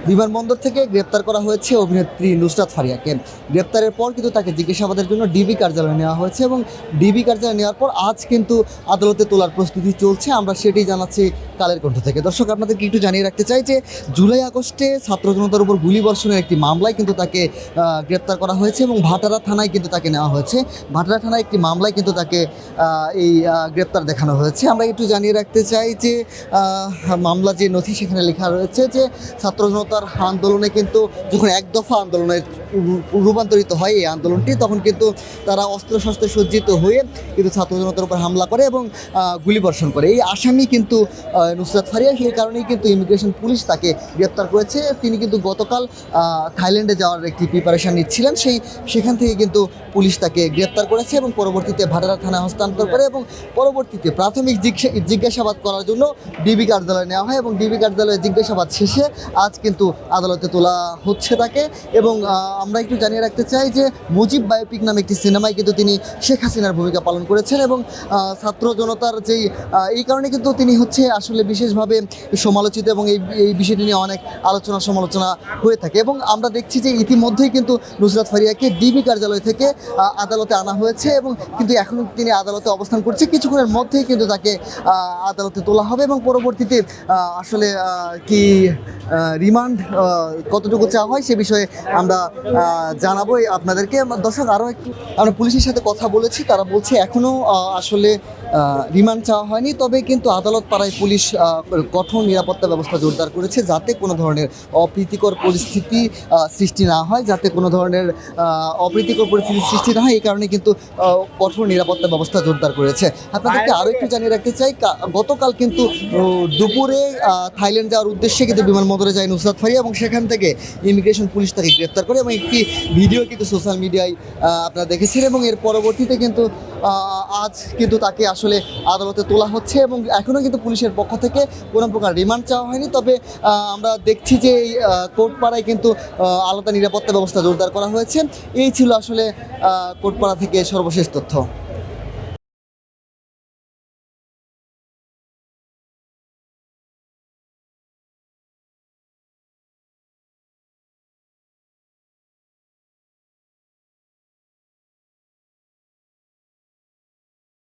বিমানবন্দর থেকে গ্রেপ্তার করা হয়েছে অভিনেত্রী নুসরাত ফারিয়াকে। গ্রেপ্তারের পর কিন্তু তাকে জিজ্ঞাসাবাদের জন্য ডিবি কার্যালয়ে নেওয়া হয়েছে এবং ডিবি কার্যালয়ে নেওয়ার পর আজ কিন্তু আদালতে তোলার প্রস্তুতি চলছে। আমরা সেটাই জানাচ্ছি কালের কণ্ঠ থেকে। দর্শক, আপনাদেরকে একটু জানিয়ে রাখতে চাই যে জুলাই আগস্টে ছাত্র জনতার উপর গুলিবর্ষণের একটি মামলায় কিন্তু তাকে গ্রেপ্তার করা হয়েছে এবং ভাটারা থানায় কিন্তু তাকে নেওয়া হয়েছে। ভাটারা থানায় একটি মামলায় কিন্তু তাকে এই গ্রেপ্তার দেখানো হয়েছে। আমরা একটু জানিয়ে রাখতে চাই যে মামলা যে নথি সেখানে লেখা রয়েছে যে ছাত্র জনতার আন্দোলনে কিন্তু যখন এক দফা আন্দোলনে রূপান্তরিত হয় এই আন্দোলনটি, তখন কিন্তু তারা অস্ত্রশস্ত্রে সজ্জিত হয়ে কিন্তু ছাত্র জনতার উপর হামলা করে এবং গুলিবর্ষণ করে। এই আসামি কিন্তু নুসরাত ফারিয়া, সেই কারণেই কিন্তু ইমিগ্রেশন পুলিশ তাকে গ্রেপ্তার করেছে। তিনি কিন্তু গতকাল থাইল্যান্ডে যাওয়ার একটি প্রিপারেশন নিচ্ছিলেন, সেখান থেকে কিন্তু পুলিশ তাকে গ্রেপ্তার করেছে এবং পরবর্তীতে ভাটারা থানায় হস্তান্তর করে এবং পরবর্তীতে প্রাথমিক জিজ্ঞাসাবাদ করার জন্য ডিবি কার্যালয়ে নেওয়া হয় এবং ডিবি কার্যালয়ে জিজ্ঞাসাবাদ শেষে আজ কিন্তু আদালতে তোলা হচ্ছে তাকে। এবং আমরা একটু জানিয়ে রাখতে চাই যে মুজিব বায়োপিক নামে একটি সিনেমায় কিন্তু তিনি শেখ হাসিনার ভূমিকা পালন করেছেন এবং ছাত্র জনতার যেই এই কারণে কিন্তু তিনি আসলে বিশেষভাবে সমালোচিত এবং এই বিষয়টি নিয়ে অনেক আলোচনা সমালোচনা হয়ে থাকে। এবং আমরা দেখছি যে ইতিমধ্যেই কিন্তু নুসরাত ফারিয়াকে ডিবি কার্যালয় থেকে আদালতে আনা হয়েছে এবং কিন্তু এখনও তিনি আদালতে অবস্থান করছে। কিছুক্ষণের মধ্যেই কিন্তু তাকে আদালতে তোলা হবে এবং পরবর্তীতে আসলে কি রিমান্ড কতটুকু চাওয়া হয় সে বিষয়ে আমরা জানাবো আপনাদেরকে। দর্শক, আরও একটু আমরা পুলিশের সাথে কথা বলেছি, তারা বলছে এখনও আসলে রিমান্ড চাওয়া হয়নি, তবে কিন্তু আদালত পাড়ায় পুলিশ কঠোর নিরাপত্তা ব্যবস্থা জোরদার করেছে যাতে কোনো ধরনের অপ্রীতিকর পরিস্থিতি সৃষ্টি না হয়, যাতে কোনো ধরনের অপ্রীতিকর পরিস্থিতি সৃষ্টি না হয়। এই কারণে কিন্তু কঠোর নিরাপত্তা ব্যবস্থা জোরদার করেছে। আপনাদেরকে আরও একটু জানিয়ে রাখতে চাই, গতকাল কিন্তু দুপুরে থাইল্যান্ড যাওয়ার উদ্দেশ্যে কিন্তু বিমানবন্দরে যায় নুসরাত ফারিয়া এবং সেখান থেকে ইমিগ্রেশন পুলিশ তাকে গ্রেপ্তার করে এবং একটি ভিডিও কিন্তু সোশ্যাল মিডিয়ায় আপনারা দেখেছেন। এবং এর পরবর্তীতে কিন্তু আজ কিন্তু তাকে আসলে আদালতে তোলা হচ্ছে এবং এখনও কিন্তু পুলিশের পক্ষ থেকে কোনো প্রকার রিমান্ড চাওয়া হয়নি। তবে আমরা দেখছি যে এই কোর্টপাড়ায় কিন্তু আলাদা নিরাপত্তা ব্যবস্থা জোরদার করা হয়েছে। এই ছিল আসলে কোর্টপাড়া থেকে সর্বশেষ তথ্য।